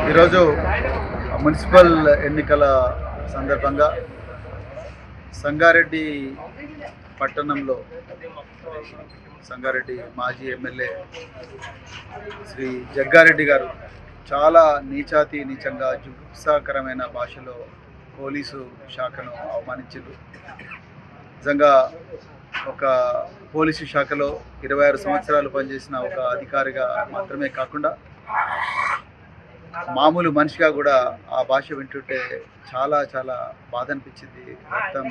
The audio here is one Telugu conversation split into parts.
ఈరోజు మున్సిపల్ ఎన్నికల సందర్భంగా సంగారెడ్డి పట్టణంలో సంగారెడ్డి మాజీ ఎమ్మెల్యే శ్రీ జగ్గారెడ్డి గారు చాలా నీచంగా జుగుప్సాకరమైన భాషలో పోలీసు శాఖను అవమానించారు. నిజంగా ఒక పోలీసు శాఖలో 26 సంవత్సరాలు పనిచేసిన ఒక అధికారిగా మాత్రమే కాకుండా మామూలు మనిషిగా కూడా ఆ భాష వింటుంటే చాలా చాలా బాధ అనిపించింది. రక్తం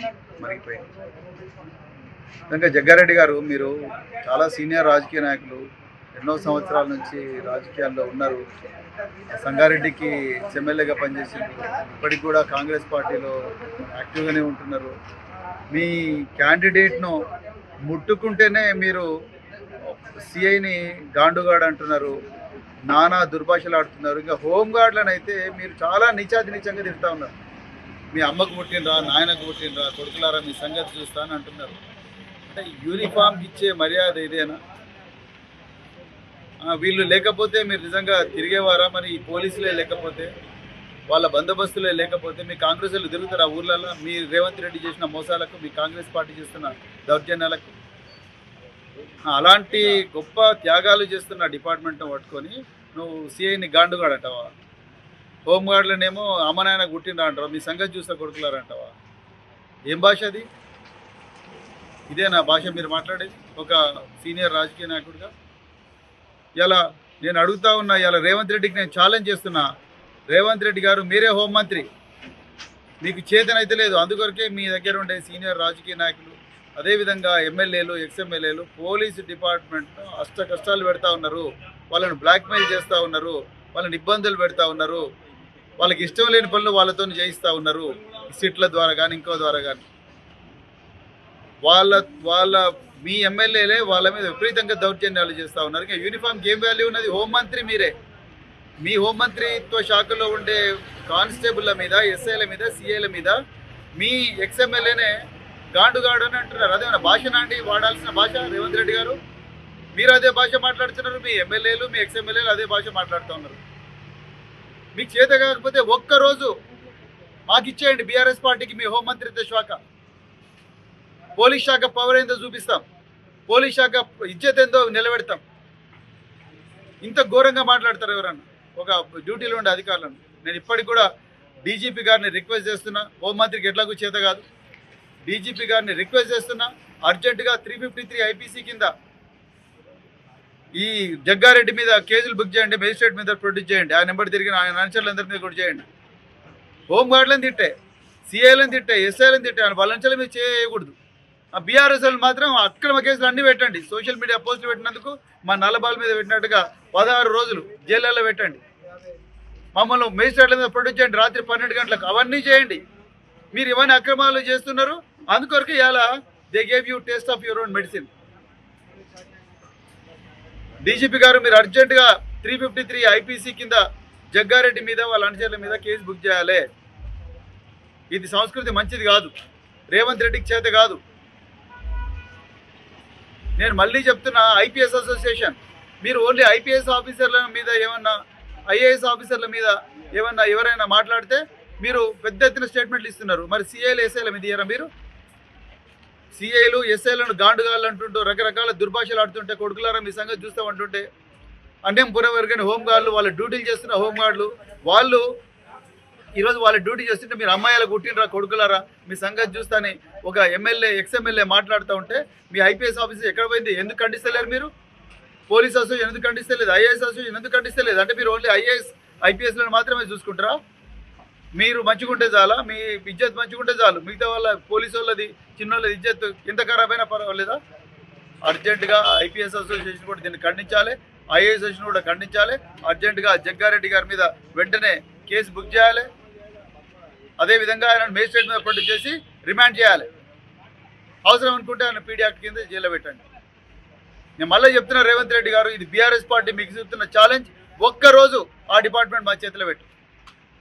మరిగిపోయింది. నిజంగా జగ్గారెడ్డి గారు మీరు చాలా సీనియర్ రాజకీయ నాయకులు, ఎన్నో సంవత్సరాల నుంచి రాజకీయాల్లో ఉన్నారు. సంగారెడ్డికి ఎమ్మెల్యేగా పనిచేసింది. ఇప్పటికి కూడా కాంగ్రెస్ పార్టీలో యాక్టివ్గానే ఉంటున్నారు. మీ క్యాండిడేట్ను ముట్టుకుంటేనే మీరు సిఐని గాండుగాడు అంటున్నారు, నానా దుర్భాషలు ఆడుతున్నారు. ఇంకా హోంగార్డులను అయితే మీరు చాలా నీచంగా తిడతా ఉన్నారు. మీ అమ్మకు పుట్టినరా, నాయనకు పుట్టినరా, కొడుకులారా మీ సంగతి చూస్తా అని అంటున్నారు. అంటే యూనిఫామ్కి ఇచ్చే మర్యాద ఇదేనా? వీళ్ళు లేకపోతే మీరు నిజంగా తిరిగేవారా? మరి ఈ పోలీసులే లేకపోతే, వాళ్ళ బందోబస్తులే లేకపోతే మీ కాంగ్రెస్ వాళ్ళు తిరుగుతారు ఆ ఊర్లలో? మీ రేవంత్ రెడ్డి చేసిన మోసాలకు, మీ కాంగ్రెస్ పార్టీ చేస్తున్న దౌర్జన్యాలకు? అలాంటి గొప్ప త్యాగాలు చేస్తున్న డిపార్ట్మెంట్ను పట్టుకొని నువ్వు సిఐని గాండుగాడు అంటావా? హోంగార్డులనేమో అమ్మనాయన గుట్టిండ్రా అంటావా? మీ సంగతి చూస్తా కొడుకులారంటావా? ఏం భాష అది? ఇదేనా భాష మీరు మాట్లాడేది ఒక సీనియర్ రాజకీయ నాయకుడిగా? ఇలా నేను అడుగుతా ఉన్నా, ఇలా రేవంత్ రెడ్డికి నేను ఛాలెంజ్ చేస్తున్నా. రేవంత్ రెడ్డి గారు మీరే హోంమంత్రి, మీకు చేతనైతే లేదు. అందుకొరకే మీ దగ్గర ఉండే సీనియర్ రాజకీయ నాయకులు, అదేవిధంగా ఎమ్మెల్యేలు, ఎక్స్ఎమ్మెల్యేలు పోలీసు డిపార్ట్మెంట్ను అష్ట కష్టాలు పెడతా ఉన్నారు. వాళ్ళని బ్లాక్మెయిల్ చేస్తూ ఉన్నారు, వాళ్ళని ఇబ్బందులు పెడతా ఉన్నారు, వాళ్ళకి ఇష్టం లేని పనులు వాళ్ళతో చేయిస్తూ ఉన్నారు. సిట్ల ద్వారా కానీ ఇంకో ద్వారా కానీ వాళ్ళ మీ ఎమ్మెల్యేలే వాళ్ళ మీద విపరీతంగా దౌర్జన్యాలు చేస్తూ ఉన్నారు. ఇంకా యూనిఫామ్కి ఏం వాల్యూ ఉన్నది? హోంమంత్రి మీరే. మీ హోంమంత్రిత్వ శాఖలో ఉండే కానిస్టేబుల్ల మీద, ఎస్ఐల మీద, సిఐల మీద మీ ఎక్స్ఎమ్మెల్యేనే గాండుగాడు అని అంటున్నారు. అదేమైనా భాష నాండి వాడాల్సిన భాష? రేవంత్ రెడ్డి గారు మీరు అదే భాష మాట్లాడుతున్నారు, మీ ఎమ్మెల్యేలు, మీ ఎక్స్ఎమ్మెల్యేలు అదే భాష మాట్లాడుతూ ఉన్నారు. మీకు చేత కాకపోతే ఒక్కరోజు మాకు ఇచ్చేయండి బీఆర్ఎస్ పార్టీకి మీ హోంమంత్రిత్వ శాఖ. పోలీస్ శాఖ పవర్ ఏందో చూపిస్తాం, పోలీస్ శాఖ ఇజ్జత్ ఏందో నిలబెడతాం. ఇంత ఘోరంగా మాట్లాడతారు ఎవరన్నా ఒక డ్యూటీలో ఉండే అధికారులను? నేను ఇప్పటికి కూడా డీజీపీ గారిని రిక్వెస్ట్ చేస్తున్నా, హోంమంత్రికి ఎట్లాగూ చేత కాదు, డీజీపీ గారిని రిక్వెస్ట్ చేస్తున్నా, అర్జెంటుగా 353 ఐపీసీ కింద ఈ జగ్గారెడ్డి మీద కేసులు బుక్ చేయండి, మేజిస్ట్రేట్ మీద ప్రొడ్యూస్ చేయండి. ఆ నెంబర్ తిరిగిన ఆయన అనుచరులందరి మీద కూడా చేయండి. హోంగార్డులను తిట్టే, సిఐలను తిట్టే, ఎస్ఐలను తిట్టే, ఆయన వాళ్ళంచల మీద చేయకూడదు. ఆ బీఆర్ఎస్ఎల్ మాత్రం అక్రమ కేసులు అన్నీ పెట్టండి. సోషల్ మీడియా పోస్టులు పెట్టినందుకు మా నల్లబాల్ మీద పెట్టినట్టుగా 16 రోజులు జైళ్ళల్లో పెట్టండి. మమ్మల్ని మేజిస్ట్రేట్ల మీద ప్రొడ్యూస్ చేయండి రాత్రి 12 గంటలకు. అవన్నీ చేయండి. మీరు ఇవన్నీ అక్రమాలు చేస్తున్నారు. అందుకొరకు ఇలా they gave you taste of your own medicine. DGP గారు మీరు అర్జెంటుగా 353 ఐపీసీ కింద జగ్గారెడ్డి మీద, వాళ్ళ అనుచరుల మీద కేసు బుక్ చేయాలి. ఇది సంస్కృతి మంచిది కాదు, రేవంత్ రెడ్డికి చేత కాదు. నేను మళ్ళీ చెప్తున్నా, ఐపీఎస్ అసోసియేషన్ మీరు ఓన్లీ ఐపీఎస్ ఆఫీసర్ల మీద ఏమన్నా, ఐఏఎస్ ఆఫీసర్ల మీద ఏమన్నా ఎవరైనా మాట్లాడితే మీరు పెద్ద ఎత్తున స్టేట్మెంట్లు ఇస్తున్నారు. మరి సిఐలు, ఎస్ఐల మీద ఇయ్యారా మీరు? సిఐలు, ఎస్ఐలను గాండుగాళ్ళు అంటుంటూ రకరకాల దుర్భాషలు ఆడుతుంటే, కొడుకులారా మీ సంగతి చూస్తామంటుంటే, అన్యం పునవర్గని హోంగార్డులు, వాళ్ళ డ్యూటీలు చేస్తున్న హోంగార్డులు వాళ్ళు ఈరోజు వాళ్ళ డ్యూటీ చేస్తుంటే మీరు అమ్మాయిలు కుట్టినరా కొడుకులారా మీ సంగతి చూస్తాని ఒక ఎమ్మెల్యే, ఎక్స్ఎమ్మెల్యే మాట్లాడుతూ ఉంటే మీ ఐపీఎస్ ఆఫీసర్ ఎక్కడ పోయింది? ఎందుకు ఖండిస్తలేరు మీరు? పోలీస్ అసోసియేషన్ ఎందుకు ఖండిస్తలేదు? ఐఏఎస్ అసోసియేషన్ ఎందుకు ఖండిస్తలేదు? అంటే మీరు ఓన్లీ ఐఏఎస్, ఐపీఎస్లను మాత్రమే చూసుకుంటారా? మీరు మంచిగుంటే చాలా, మీ ఇజ్జత్ మంచిగుంటే చాలు, మిగతా వాళ్ళ పోలీసు వాళ్ళది, చిన్నోళ్ళది ఇజ్జత్ ఎంత ఖరాబ్ అయినా పర్వాలేదా? అర్జెంటుగా ఐపీఎస్ అసోసియేషన్ కూడా దీన్ని ఖండించాలి, ఐఏఎస్ అసోసియేషన్ కూడా ఖండించాలి. అర్జెంటుగా జగ్గారెడ్డి గారి మీద వెంటనే కేసు బుక్ చేయాలి. అదేవిధంగా ఆయన మేజిస్ట్రేట్ మీద ప్రొడ్యూస్ చేసి రిమాండ్ చేయాలి. అవసరం అనుకుంటే ఆయన పీడీ యాక్ట్ కింద జైల్లో పెట్టండి. నేను మళ్ళీ చెప్తున్నా, రేవంత్ రెడ్డి గారు ఇది బీఆర్ఎస్ పార్టీ మీకు చూస్తున్న ఛాలెంజ్. ఒక్కరోజు ఆ డిపార్ట్మెంట్ మా చేతిలో పెట్టు.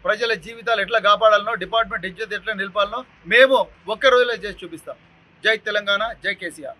ప్రజల జీవితాలు ఎట్లా కాపాడాలనో, డిపార్ట్మెంట్ ఇజ్జత్ ఎట్లా నిలపాలనో మేము ఒక్క రోజులో చేసి చూపిస్తాం. జై తెలంగాణ, జై కేసీఆర్.